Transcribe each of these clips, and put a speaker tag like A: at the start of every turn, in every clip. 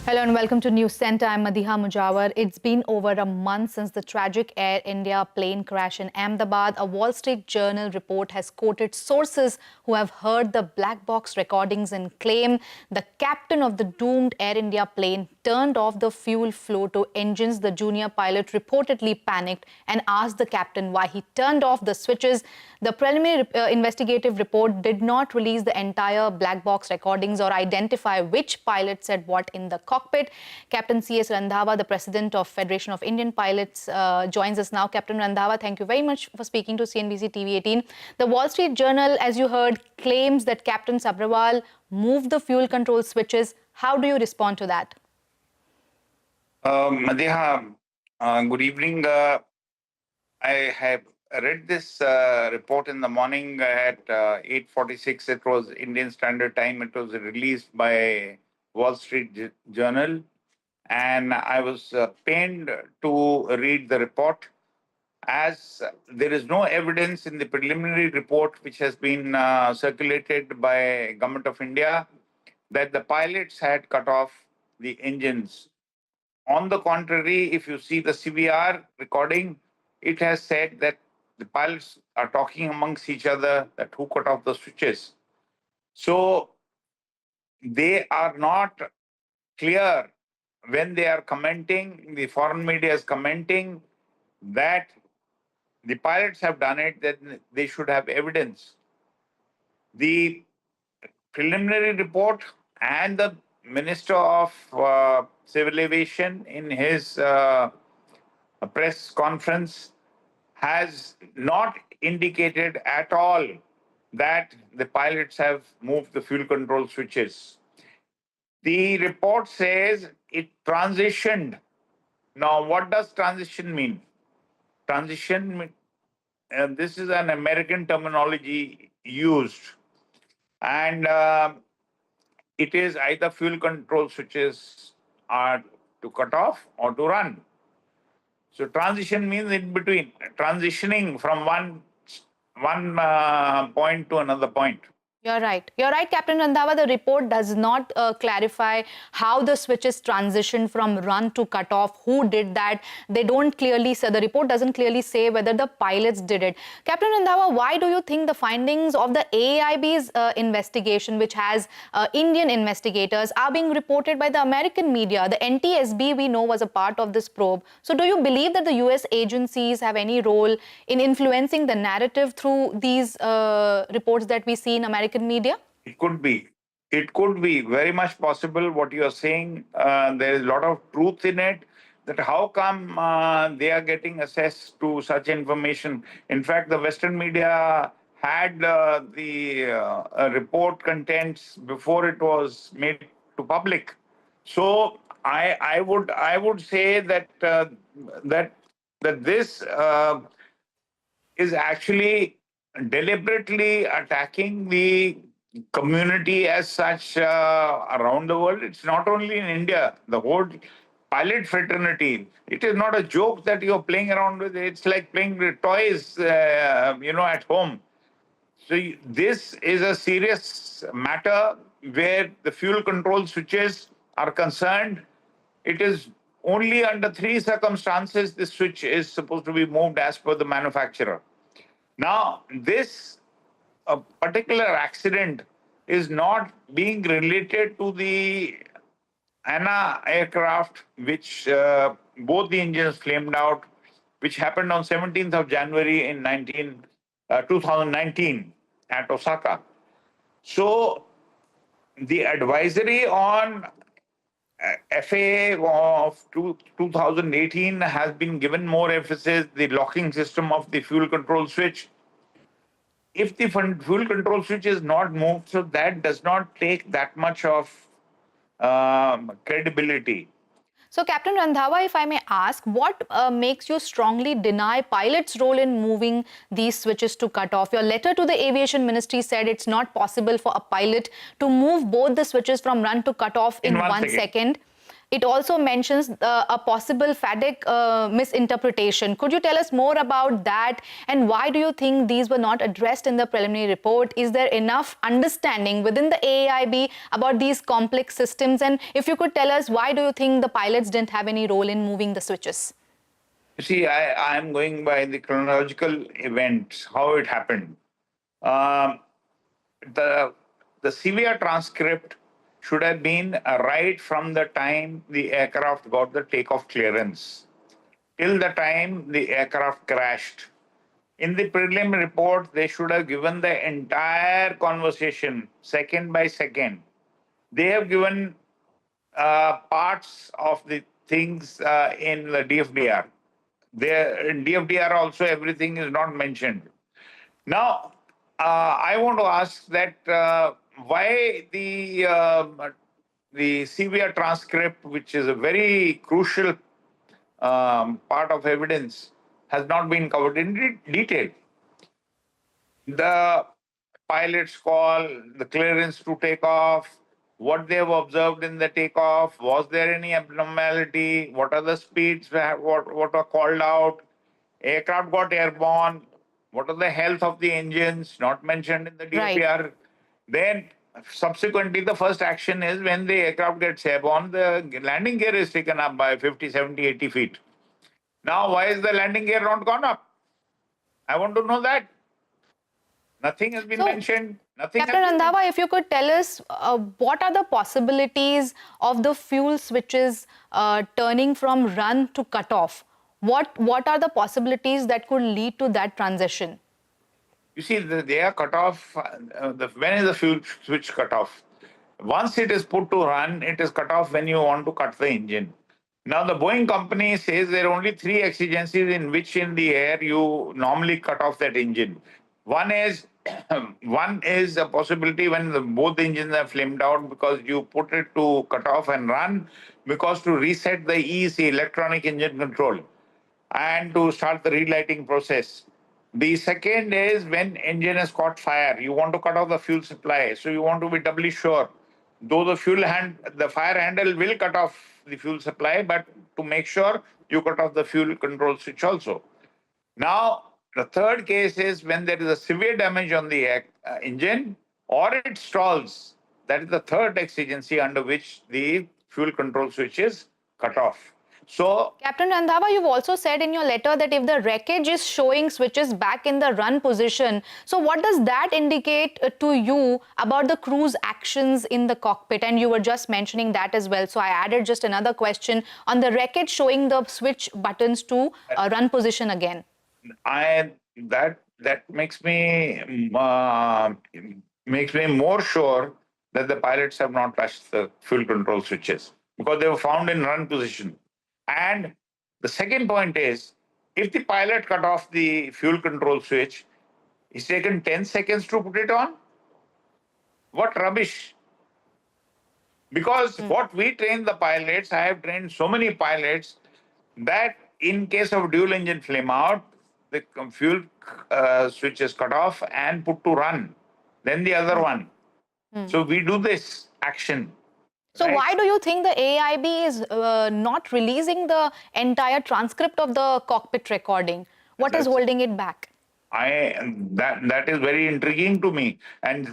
A: Hello and welcome to News Center. I'm Madiha Mujawar. It's been over a month since the tragic Air India plane crash in Ahmedabad. A Wall Street Journal report has quoted sources who have heard the black box recordings and claim the captain of the doomed Air India plane turned off the fuel flow to engines. The junior pilot reportedly panicked and asked the captain why he turned off the switches. The preliminary investigative report did not release the entire black box recordings or identify which pilot said what in the cockpit. Captain C.S. Randhawa, the president of Federation of Indian Pilots, joins us now. Captain Randhawa, thank you very much for speaking to CNBC-TV18. The Wall Street Journal, as you heard, claims that Captain Sabharwal moved the fuel control switches. How do you respond to that?
B: Madiha, good evening. I have read this report in the morning at 8:46. It was Indian Standard Time. It was released by Wall Street Journal. And I was pained to read the report, as there is no evidence in the preliminary report which has been circulated by Government of India that the pilots had cut off the engines. On the contrary, if you see the CVR recording, it has said that the pilots are talking amongst each other that who cut off the switches. So they are not clear when they are commenting, the foreign media is commenting that the pilots have done it, then they should have evidence. The preliminary report and the Minister of Civil Aviation in his press conference has not indicated at all that the pilots have moved the fuel control switches. The report says it transitioned. Now, what does transition mean? Transition, this is an American terminology used. And it is either fuel control switches are to cut off or to run. So transition means in between, transitioning from one point to another point.
A: You're right. You're right, Captain Randhawa. The report does not clarify how the switches transitioned from run to cut off, who did that. They don't clearly say, the report doesn't clearly say whether the pilots did it. Captain Randhawa, why do you think the findings of the AAIB's investigation, which has Indian investigators, are being reported by the American media? The NTSB, we know, was a part of this probe. So do you believe that the US agencies have any role in influencing the narrative through these reports that we see in American media?
B: It could be. It could be very much possible what you are saying. There is a lot of truth in it, that how come they are getting access to such information. In fact, the Western media had the report contents before it was made to public. So I would say that that this is actually deliberately attacking the community as such around the world. It's not only in India, the whole pilot fraternity. It is not a joke that you're playing around with. It's like playing with toys, at home. So this is a serious matter where the fuel control switches are concerned. It is only under 3 circumstances the switch is supposed to be moved as per the manufacturer. Now, this particular accident is not being related to the ANA aircraft, which both the engines flamed out, which happened on 17th of January in 2019 at Osaka. So the advisory on FAA of 2018 has been given more emphasis, the locking system of the fuel control switch. If the fuel control switch is not moved, so that does not take that much of credibility.
A: So, Captain Randhawa, if I may ask, what makes you strongly deny pilots' role in moving these switches to cut off? Your letter to the Aviation Ministry said it's not possible for a pilot to move both the switches from run to cut off in one second. It also mentions a possible FADC misinterpretation. Could you tell us more about that, and why do you think these were not addressed in the preliminary report? Is there enough understanding within the AAIB about these complex systems? And if you could tell us, why do you think the pilots didn't have any role in moving the switches?
B: You see, I'm going by the chronological events, how it happened. Um, the severe transcript should have been right from the time the aircraft got the takeoff clearance till the time the aircraft crashed. In the prelim report, they should have given the entire conversation, second by second. They have given parts of the things in the DFDR. There, in DFDR also, everything is not mentioned. Now, I want to ask that why the CVR transcript, which is a very crucial part of evidence, has not been covered in detail. The pilot's call, the clearance to take off, what they have observed in the takeoff, was there any abnormality, what are the speeds, what are called out, aircraft got airborne, what are the health of the engines, not mentioned in the DFDR.
A: Right.
B: Then subsequently, the first action is when the aircraft gets airborne, the landing gear is taken up by 50, 70, 80 feet. Now, why is the landing gear not gone up? I want to know that. Nothing has been mentioned. Nothing.
A: Captain Randhawa, if you could tell us what are the possibilities of the fuel switches turning from run to cut off? What are the possibilities that could lead to that transition?
B: You see, they are cut off. When is the fuel switch cut off? Once it is put to run, it is cut off when you want to cut the engine. Now, the Boeing company says there are only three exigencies in which in the air you normally cut off that engine. One is a possibility when both engines are flamed out because you put it to cut off and run, because to reset the EEC, electronic engine control, and to start the relighting process. The second is when engine has caught fire, you want to cut off the fuel supply, so you want to be doubly sure. Though the fire handle will cut off the fuel supply, but to make sure you cut off the fuel control switch also. Now, the third case is when there is a severe damage on the engine or it stalls. That is the third exigency under which the fuel control switch is cut off. So,
A: Captain Randhawa, you've also said in your letter that if the wreckage is showing switches back in the run position, so what does that indicate to you about the crew's actions in the cockpit? And you were just mentioning that as well. So I added just another question on the wreckage showing the switch buttons to run position again.
B: That makes me more sure that the pilots have not touched the fuel control switches because they were found in run position. And the second point is, if the pilot cut off the fuel control switch, it's taken 10 seconds to put it on. What rubbish! Because what we train the pilots, I have trained so many pilots that in case of dual engine flame out, the fuel switch is cut off and put to run, then the other one. So we do this action.
A: So
B: right?
A: why do you think the AAIB is not releasing the entire transcript of the cockpit recording? What is holding it back?
B: That is very intriguing to me. And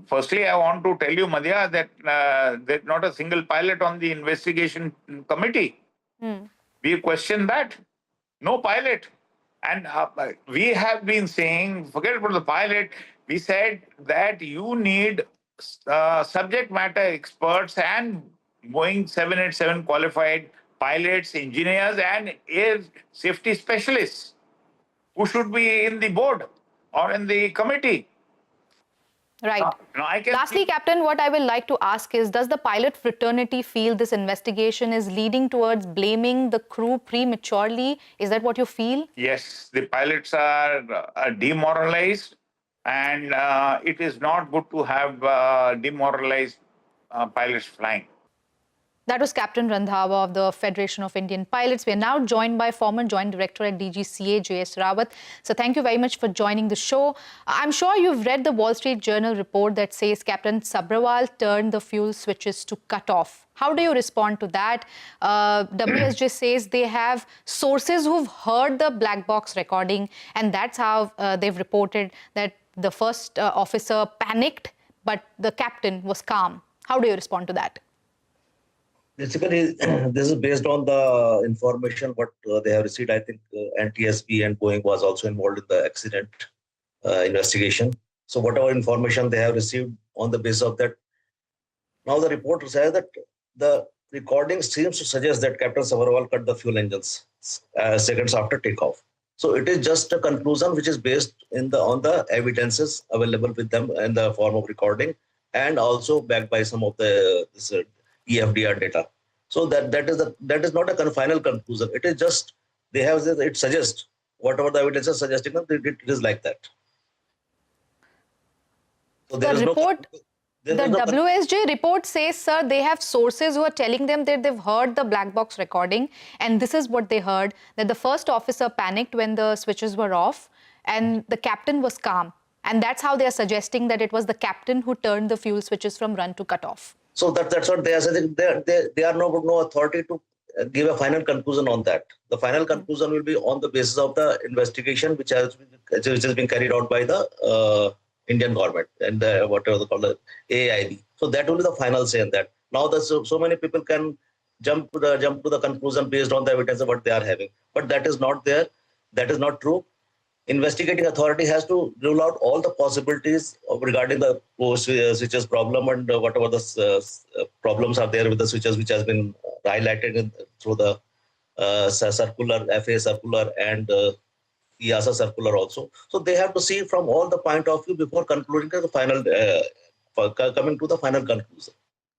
B: firstly, I want to tell you, Madhya, that there's not a single pilot on the investigation committee. We questioned that. No pilot. And we have been saying, forget about the pilot, we said that you need subject matter experts and Boeing 787 qualified pilots, engineers, and air safety specialists who should be in the board or in the committee.
A: Right. Lastly, Captain, what I will like to ask is, does the pilot fraternity feel this investigation is leading towards blaming the crew prematurely? Is that what you feel?
B: Yes, the pilots are demoralized, and it is not good to have demoralized pilots flying.
A: That was Captain Randhawa of the Federation of Indian Pilots. We are now joined by former Joint Director at DGCA, JS Rawat. So thank you very much for joining the show. I'm sure you've read the Wall Street Journal report that says Captain Sabharwal turned the fuel switches to cut off. How do you respond to that? WSJ says they have sources who've heard the black box recording, and that's how they've reported that the first officer panicked, but the captain was calm. How do you respond to that?
C: Basically, this is based on the information what they have received. I think NTSB and Boeing was also involved in the accident investigation. So whatever information they have received, on the basis of that, now the report says that the recording seems to suggest that Captain Sabharwal cut the fuel engines seconds after takeoff. So it is just a conclusion which is based on the evidences available with them in the form of recording, and also backed by some of the EFDR data. So that is not a final conclusion. It is just it suggests whatever the evidence is suggesting that it is like that. So there is
A: the WSJ report says, sir, they have sources who are telling them that they've heard the black box recording, and this is what they heard, that the first officer panicked when the switches were off and the captain was calm. And that's how they are suggesting that it was the captain who turned the fuel switches from run to cut off.
C: So that's what they are saying. They are no authority to give a final conclusion on that. The final conclusion will be on the basis of the investigation which has been carried out by the Indian government and whatever they call the AAIB. So that will be the final say in that. Now so many people can jump to the conclusion based on the evidence of what they are having, but that is not there. That is not true. Investigating authority has to rule out all the possibilities regarding the switches problem and whatever the problems are there with the switches, which has been highlighted through the circular, FAA circular and EASA circular also. So they have to see from all the point of view before concluding the final, coming to the final conclusion.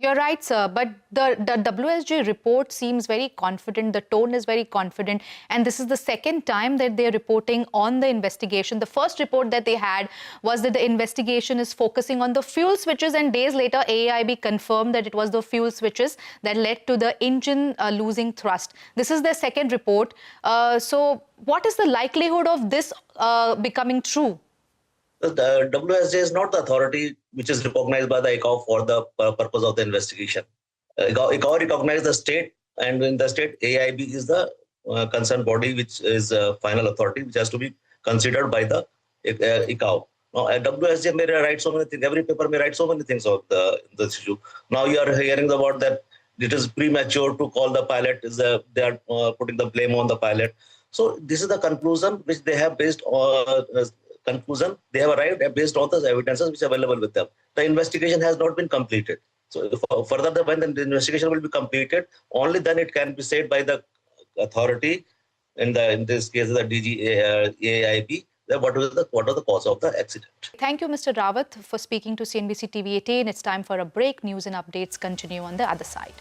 A: You're right, sir, but the WSJ report seems very confident. The tone is very confident. And this is the second time that they're reporting on the investigation. The first report that they had was that the investigation is focusing on the fuel switches, and days later, AAIB confirmed that it was the fuel switches that led to the engine losing thrust. This is their second report. So what is the likelihood of this becoming true?
C: The WSJ is not the authority which is recognized by the ICAO for the purpose of the investigation. ICAO recognizes the state, and in the state, AAIB is the concerned body which is a final authority which has to be considered by the ICAO. Now, WSJ may write so many things. Every paper may write so many things of this issue. Now you are hearing about that it is premature to call the pilot. They are putting the blame on the pilot. So this is the conclusion which they have based on. Conclusion they have arrived based on the evidences which are available with them. The investigation has not been completed. So further, when the investigation will be completed, only then it can be said by the authority, in this case the DGCA, what was the cause of the accident.
A: Thank you, Mr. Rawat, for speaking to CNBC TV18. It's time for a break. News and updates continue on the other side.